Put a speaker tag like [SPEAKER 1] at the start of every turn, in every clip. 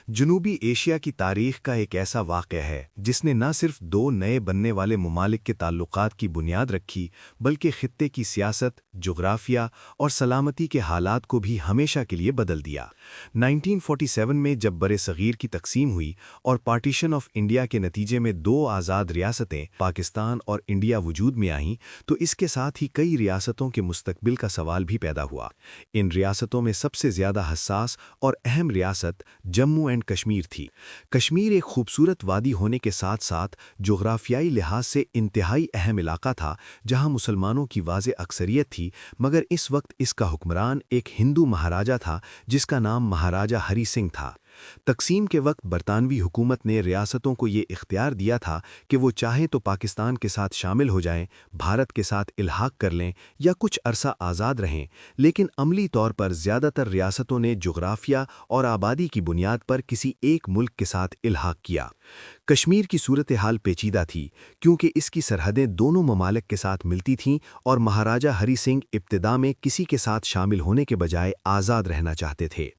[SPEAKER 1] جنوبی ایشیا کی تاریخ کا ایک ایسا واقعہ ہے جس نے نہ صرف دو نئے بننے والے ممالک کے تعلقات کی بنیاد رکھی بلکہ خطے کی سیاست، جغرافیہ اور سلامتی کے حالات کو بھی ہمیشہ کے لیے بدل دیا۔ 1947 میں جب برصغیر کی تقسیم ہوئی اور پارٹیشن آف انڈیا کے نتیجے میں دو آزاد ریاستیں پاکستان اور انڈیا وجود میں آئیں تو اس کے ساتھ ہی کئی ریاستوں کے مستقبل کا سوال بھی پیدا ہوا۔ ان ریاستوں میں سب سے زیادہ حساس اور اہم ریاست جموں اینڈ کشمیر تھی۔ کشمیر ایک خوبصورت وادی ہونے کے ساتھ ساتھ جغرافیائی لحاظ سے انتہائی اہم علاقہ تھا جہاں مسلمانوں کی واضح اکثریت تھی، مگر اس وقت اس کا حکمران ایک ہندو مہاراجا تھا جس کا نام مہاراجا ہری سنگھ تھا۔ تقسیم کے وقت برطانوی حکومت نے ریاستوں کو یہ اختیار دیا تھا کہ وہ چاہیں تو پاکستان کے ساتھ شامل ہو جائیں، بھارت کے ساتھ الحاق کر لیں یا کچھ عرصہ آزاد رہیں، لیکن عملی طور پر زیادہ تر ریاستوں نے جغرافیہ اور آبادی کی بنیاد پر کسی ایک ملک کے ساتھ الحاق کیا۔ کشمیر کی صورتحال پیچیدہ تھی کیونکہ اس کی سرحدیں دونوں ممالک کے ساتھ ملتی تھیں اور مہاراجا ہری سنگھ ابتدا میں کسی کے ساتھ شامل ہونے کے بجائے آزاد رہنا چاہتے تھے۔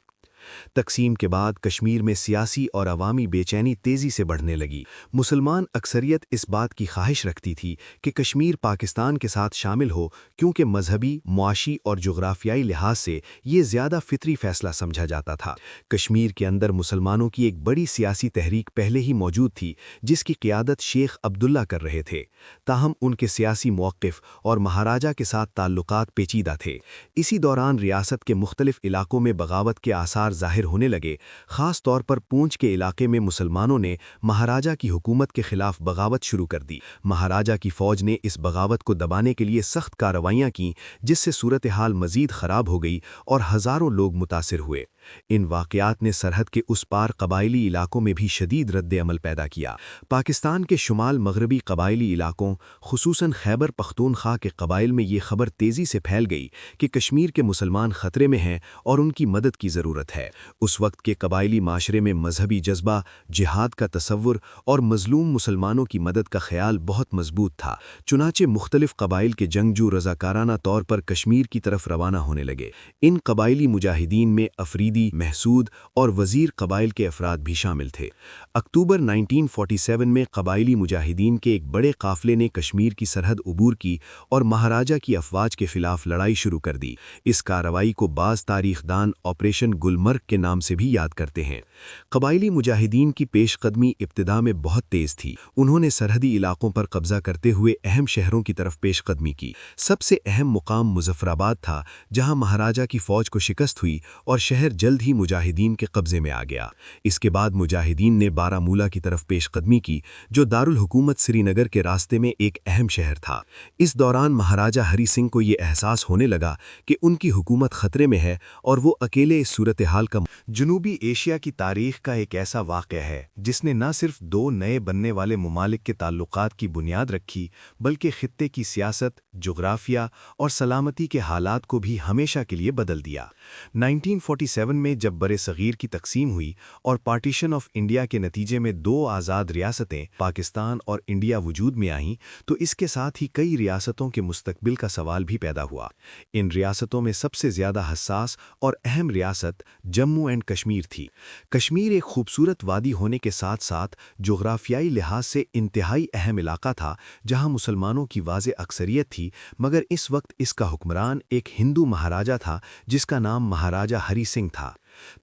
[SPEAKER 1] تقسیم کے بعد کشمیر میں سیاسی اور عوامی بے چینی تیزی سے بڑھنے لگی۔ مسلمان اکثریت اس بات کی خواہش رکھتی تھی کہ کشمیر پاکستان کے ساتھ شامل ہو کیونکہ مذہبی، معاشی اور جغرافیائی لحاظ سے یہ زیادہ فطری فیصلہ سمجھا جاتا تھا۔ کشمیر کے اندر مسلمانوں کی ایک بڑی سیاسی تحریک پہلے ہی موجود تھی جس کی قیادت شیخ عبداللہ کر رہے تھے، تاہم ان کے سیاسی موقف اور مہاراجا کے ساتھ تعلقات پیچیدہ تھے۔ اسی دوران ریاست کے مختلف علاقوں میں بغاوت کے آثار ظاہر ہونے لگے۔ خاص طور پر پونچھ کے علاقے میں مسلمانوں نے مہاراجا کی حکومت کے خلاف بغاوت شروع کر دی۔ مہاراجا کی فوج نے اس بغاوت کو دبانے کے لیے سخت کارروائیاں کیں جس سے صورتحال مزید خراب ہو گئی اور ہزاروں لوگ متاثر ہوئے۔ ان واقعات نے سرحد کے اس پار قبائلی علاقوں میں بھی شدید رد عمل پیدا کیا۔ پاکستان کے شمال مغربی قبائلی علاقوں خصوصاً خیبر پختونخوا کے قبائل میں یہ خبر تیزی سے پھیل گئی کہ کشمیر کے مسلمان خطرے میں ہیں اور ان کی مدد کی ضرورت ہے۔ اس وقت کے قبائلی معاشرے میں مذہبی جذبہ، جہاد کا تصور اور مظلوم مسلمانوں کی مدد کا خیال بہت مضبوط تھا، چنانچہ مختلف قبائل کے جنگجو رضاکارانہ طور پر کشمیر کی طرف روانہ ہونے لگے۔ ان قبائلی مجاہدین میں افریدی، محسود اور وزیر قبائل کے افراد بھی شامل تھے۔ اکتوبر 1947 میں قبائلی مجاہدین کے ایک بڑے قافلے نے کشمیر کی سرحد عبور کی اور مہاراجا کی افواج کے خلاف لڑائی شروع کر دی۔ اس کارروائی کو بعض تاریخ دان آپریشن گلمرگ کے نام سے بھی یاد کرتے ہیں۔ قبائلی مجاہدین کی پیش قدمی ابتدا میں بہت تیز تھی۔ انہوں نے سرحدی علاقوں پر قبضہ کرتے ہوئے اہم شہروں کی طرف پیش قدمی کی۔ سب سے اہم مقام مظفرآباد تھا جہاں مہاراجا کی فوج کو شکست ہوئی اور شہر جلد ہی مجاہدین کے قبضے میں آ گیا۔ اس کے بعد مجاہدین نے بارہمولہ کی طرف پیش قدمی کی جو دارالحکومت سری نگر کے راستے میں ایک اہم شہر تھا۔ اس دوران مہاراجا ہری سنگھ کو یہ احساس ہونے لگا کہ ان کی حکومت خطرے میں ہے اور وہ اکیلے اس صورتحال کا جنوبی ایشیا کی تاریخ کا ایک ایسا واقعہ ہے جس نے نہ صرف دو نئے بننے والے ممالک کے تعلقات کی بنیاد رکھی بلکہ خطے کی سیاست، جغرافیہ اور سلامتی کے حالات کو بھی ہمیشہ کے لیے بدل دیا۔ 1947 میں جب برصغیر کی تقسیم ہوئی اور پارٹیشن آف انڈیا کے نتیجے میں دو آزاد ریاستیں پاکستان اور انڈیا وجود میں آئیں تو اس کے ساتھ ہی کئی ریاستوں کے مستقبل کا سوال بھی پیدا ہوا۔ ان ریاستوں میں سب سے زیادہ حساس اور اہم ریاست جموں اینڈ کشمیر تھی۔ کشمیر ایک خوبصورت وادی ہونے کے ساتھ ساتھ جغرافیائی لحاظ سے انتہائی اہم علاقہ تھا جہاں مسلمانوں کی واضح اکثریت تھی، مگر اس وقت اس کا حکمران ایک ہندو مہاراجا تھا جس کا نام مہاراجا ہری سنگھ تھا۔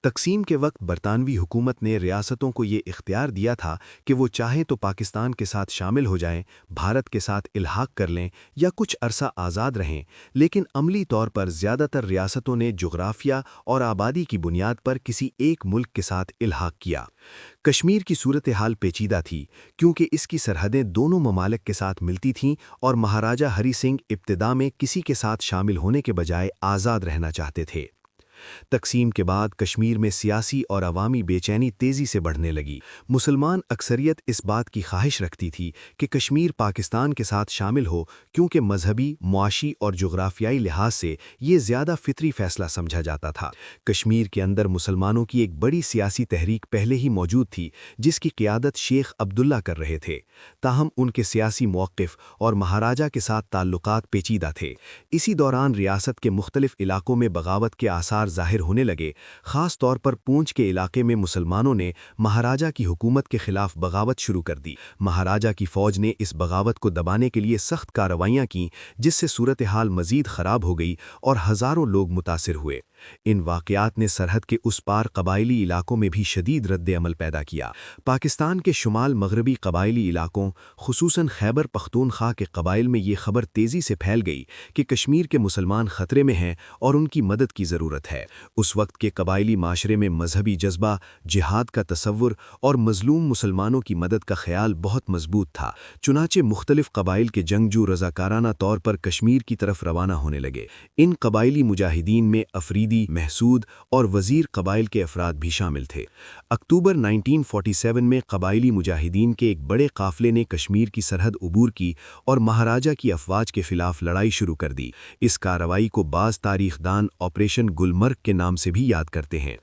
[SPEAKER 1] تقسیم کے وقت برطانوی حکومت نے ریاستوں کو یہ اختیار دیا تھا کہ وہ چاہیں تو پاکستان کے ساتھ شامل ہو جائیں، بھارت کے ساتھ الحاق کر لیں یا کچھ عرصہ آزاد رہیں، لیکن عملی طور پر زیادہ تر ریاستوں نے جغرافیہ اور آبادی کی بنیاد پر کسی ایک ملک کے ساتھ الحاق کیا۔ کشمیر کی صورتحال پیچیدہ تھی کیونکہ اس کی سرحدیں دونوں ممالک کے ساتھ ملتی تھیں اور مہاراجا ہری سنگھ ابتدا میں کسی کے ساتھ شامل ہونے کے بجائے آزاد رہنا چاہتے تھے۔ تقسیم کے بعد کشمیر میں سیاسی اور عوامی بے چینی تیزی سے بڑھنے لگی۔ مسلمان اکثریت اس بات کی خواہش رکھتی تھی کہ کشمیر پاکستان کے ساتھ شامل ہو کیونکہ مذہبی، معاشی اور جغرافیائی لحاظ سے یہ زیادہ فطری فیصلہ سمجھا جاتا تھا۔ کشمیر کے اندر مسلمانوں کی ایک بڑی سیاسی تحریک پہلے ہی موجود تھی جس کی قیادت شیخ عبداللہ کر رہے تھے، تاہم ان کے سیاسی موقف اور مہاراجا کے ساتھ تعلقات پیچیدہ تھے۔ اسی دوران ریاست کے مختلف علاقوں میں بغاوت کے آثار ظاہر ہونے لگے، خاص طور پر پونچھ کے علاقے میں مسلمانوں نے مہاراجہ کی حکومت کے خلاف بغاوت شروع کر دی۔ مہاراجہ کی فوج نے اس بغاوت کو دبانے کے لیے سخت کارروائیاں کیں، جس سے صورتحال مزید خراب ہو گئی اور ہزاروں لوگ متاثر ہوئے۔ ان واقعات نے سرحد کے اس پار قبائلی علاقوں میں بھی شدید رد عمل پیدا کیا۔ پاکستان کے شمال مغربی قبائلی علاقوں، خصوصاً خیبر پختونخوا کے قبائل میں یہ خبر تیزی سے پھیل گئی کہ کشمیر کے مسلمان خطرے میں ہیں اور ان کی مدد کی ضرورت ہے۔ اس وقت کے قبائلی معاشرے میں مذہبی جذبہ، جہاد کا تصور اور مظلوم مسلمانوں کی مدد کا خیال بہت مضبوط تھا۔ چنانچہ مختلف قبائل کے جنگجو رضاکارانہ طور پر کشمیر کی طرف روانہ ہونے لگے۔ ان قبائلی مجاہدین میں افریدی، محسود اور وزیر قبائل کے افراد بھی شامل تھے۔ اکتوبر 1947 میں قبائلی مجاہدین کے ایک بڑے قافلے نے کشمیر کی سرحد عبور کی اور مہاراجہ کی افواج کے خلاف لڑائی شروع کر دی۔ اس کارروائی کو بعض تاریخ دان آپریشن گلمرگ کے نام سے بھی یاد کرتے ہیں۔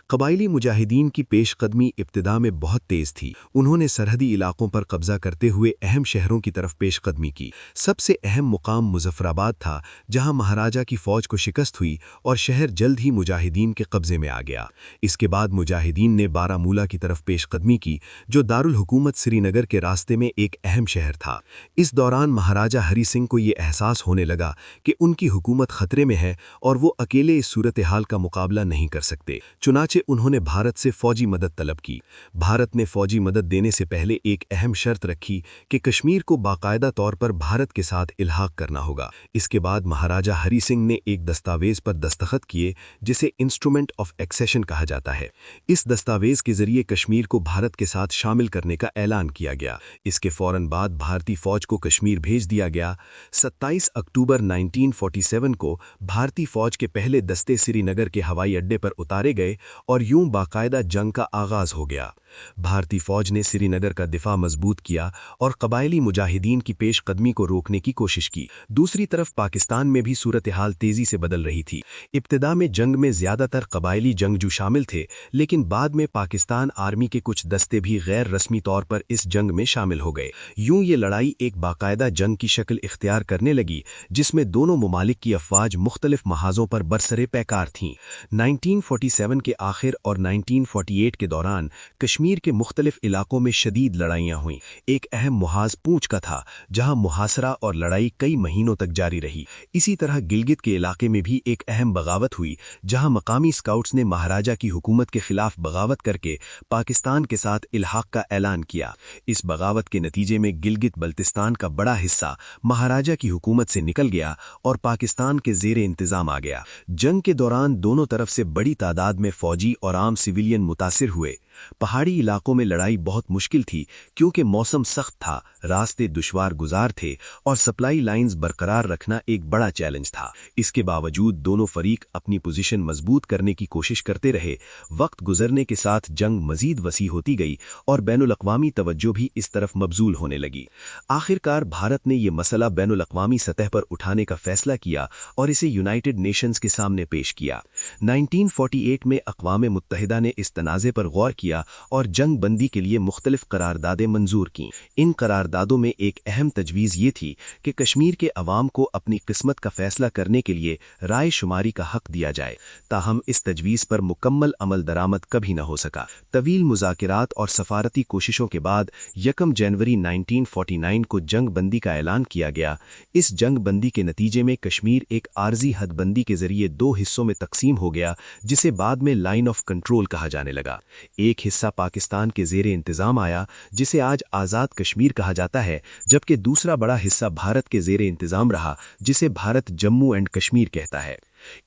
[SPEAKER 1] قبائلی مجاہدین کی پیش قدمی ابتدا میں بہت تیز تھی۔ انہوں نے سرحدی علاقوں پر قبضہ کرتے ہوئے اہم شہروں کی طرف پیش قدمی کی۔ سب سے اہم مقام مظفرآباد تھا، جہاں مہاراجہ کی فوج کو شکست ہوئی اور شہر جلد ہی مجاہدین کے قبضے میں آ گیا۔ اس کے بعد مجاہدین نے بارہمولہ کی طرف پیش قدمی کی، جو دارالحکومت سری نگر کے راستے میں ایک اہم شہر تھا۔ اس دوران مہاراجہ ہری سنگھ کو یہ احساس ہونے لگا کہ ان کی حکومت خطرے میں ہے اور وہ اکیلے اس صورتحال کا مقابلہ نہیں کر سکتے۔ چنانچہ انہوں نے بھارت سے فوجی مدد طلب کی۔ بھارت نے فوجی مدد دینے سے پہلے ایک اہم شرط رکھی کہ کشمیر کو باقاعدہ طور پر بھارت کے ساتھ الحاق کرنا ہوگا۔ اس کے بعد مہاراجہ ہری سنگھ نے ایک دستاویز پر دستخط کیے جسے انسٹرومنٹ آف ایکسیشن کہا جاتا ہے۔ اس دستاویز کے ذریعے کشمیر کو بھارت کے ساتھ شامل کرنے کا اعلان کیا گیا۔ اس کے فوراً بعد بھارتی فوج کو کشمیر بھیج دیا گیا۔ 27 اکتوبر 1947 کو بھارتی فوج کے پہلے دستے سری نگر کے ہوائی اڈے پر اتارے گئے اور یوں باقاعدہ جنگ کا آغاز ہو گیا۔ بھارتی فوج نے سری نگر کا دفاع مضبوط کیا اور قبائلی مجاہدین کی پیش قدمی کو روکنے کی کوشش کی۔ دوسری طرف پاکستان میں بھی صورتحال تیزی سے بدل رہی تھی۔ ابتدا میں جنگ میں زیادہ تر قبائلی جنگجو شامل تھے، لیکن بعد میں پاکستان آرمی کے کچھ دستے بھی غیر رسمی طور پر اس جنگ میں شامل ہو گئے۔ یوں یہ لڑائی ایک باقاعدہ جنگ کی شکل اختیار کرنے لگی، جس میں دونوں ممالک کی افواج مختلف محاذوں پر برسرے پیکار تھیں۔ 1947 کے آخر اور 1948 کے دوران کشمیر کے مختلف علاقوں میں شدید لڑائیاں ہوئیں۔ ایک اہم محاذ پونچھ کا تھا، جہاں محاصرہ اور لڑائی کئی مہینوں تک جاری رہی۔ اسی طرح گلگت کے علاقے میں بھی ایک اہم بغاوت ہوئی، جہاں مقامی اسکاؤٹس نے مہاراجہ کی حکومت کے خلاف بغاوت کر کے پاکستان کے ساتھ الحاق کا اعلان کیا۔ اس بغاوت کے نتیجے میں گلگت بلتستان کا بڑا حصہ مہاراجہ کی حکومت سے نکل گیا اور پاکستان کے زیر انتظام آ گیا۔ جنگ کے دوران دونوں طرف سے بڑی تعداد میں فوجی اور عام سویلین متاثر ہوئے۔ پہاڑی علاقوں میں لڑائی بہت مشکل تھی کیونکہ موسم سخت تھا، راستے دشوار گزار تھے اور سپلائی لائنز برقرار رکھنا ایک بڑا چیلنج تھا۔ اس کے باوجود دونوں فریق اپنی پوزیشن مضبوط کرنے کی کوشش کرتے رہے۔ وقت گزرنے کے ساتھ جنگ مزید وسیع ہوتی گئی اور بین الاقوامی توجہ بھی اس طرف مبذول ہونے لگی۔ آخرکار بھارت نے یہ مسئلہ بین الاقوامی سطح پر اٹھانے کا فیصلہ کیا اور اسے یونائٹڈ نیشنز کے سامنے پیش کیا۔ 1948 میں اقوام متحدہ نے اس تنازع پر غور کیا اور جنگ بندی کے لیے مختلف قراردادیں منظور کیں۔ ان قراردادوں میں ایک اہم تجویز یہ تھی کہ کشمیر کے عوام کو اپنی قسمت کا فیصلہ کرنے کے لیے رائے شماری کا حق دیا جائے۔ تاہم اس تجویز پر مکمل عمل درآمد کبھی نہ ہو سکا۔ طویل مذاکرات اور سفارتی کوششوں کے بعد 1 جنوری 1949 کو جنگ بندی کا اعلان کیا گیا۔ اس جنگ بندی کے نتیجے میں کشمیر ایک عارضی حد بندی کے ذریعے 2 حصوں میں تقسیم ہو گیا، جسے بعد میں لائن آف کنٹرول کہا جانے لگا۔ ایک حصہ پاکستان کے زیر انتظام آیا، جسے آج آزاد کشمیر کہا جاتا ہے، جبکہ دوسرا بڑا حصہ بھارت کے زیر انتظام رہا، جسے بھارت جموں اینڈ کشمیر کہتا ہے۔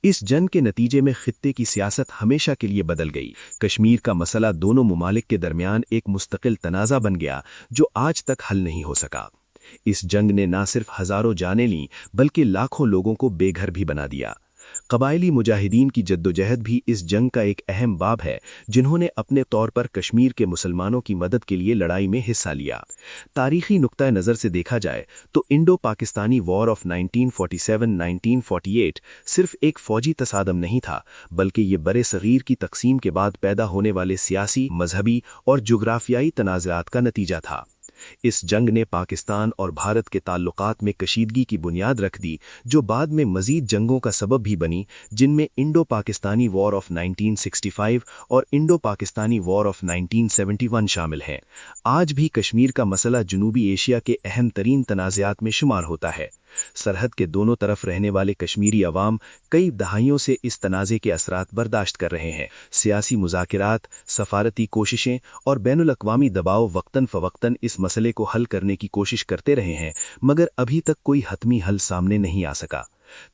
[SPEAKER 1] اس جنگ کے نتیجے میں خطے کی سیاست ہمیشہ کے لیے بدل گئی۔ کشمیر کا مسئلہ دونوں ممالک کے درمیان ایک مستقل تنازع بن گیا، جو آج تک حل نہیں ہو سکا۔ اس جنگ نے نہ صرف ہزاروں جانیں لیں، بلکہ لاکھوں لوگوں کو بے گھر بھی بنا دیا۔ قبائلی مجاہدین کی جدوجہد بھی اس جنگ کا ایک اہم باب ہے، جنہوں نے اپنے طور پر کشمیر کے مسلمانوں کی مدد کے لیے لڑائی میں حصہ لیا۔ تاریخی نقطہ نظر سے دیکھا جائے تو انڈو پاکستانی وار آف 1947-1948 صرف ایک فوجی تصادم نہیں تھا، بلکہ یہ برِ صغیر کی تقسیم کے بعد پیدا ہونے والے سیاسی، مذہبی اور جغرافیائی تنازعات کا نتیجہ تھا۔ اس جنگ نے پاکستان اور بھارت کے تعلقات میں کشیدگی کی بنیاد رکھ دی، جو بعد میں مزید جنگوں کا سبب بھی بنی، جن میں انڈو پاکستانی وار آف 1965 اور انڈو پاکستانی وار آف 1971 شامل ہیں۔ آج بھی کشمیر کا مسئلہ جنوبی ایشیا کے اہم ترین تنازعات میں شمار ہوتا ہے۔ سرحد کے دونوں طرف رہنے والے کشمیری عوام کئی دہائیوں سے اس تنازع کے اثرات برداشت کر رہے ہیں۔ سیاسی مذاکرات، سفارتی کوششیں اور بین الاقوامی دباؤ وقتاً فوقتاً اس مسئلے کو حل کرنے کی کوشش کرتے رہے ہیں، مگر ابھی تک کوئی حتمی حل سامنے نہیں آ سکا۔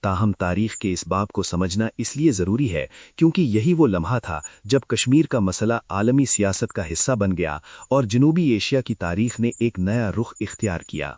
[SPEAKER 1] تاہم تاریخ کے اس باب کو سمجھنا اس لیے ضروری ہے کیونکہ یہی وہ لمحہ تھا جب کشمیر کا مسئلہ عالمی سیاست کا حصہ بن گیا اور جنوبی ایشیا کی تاریخ نے ایک نیا رخ اختیار کیا۔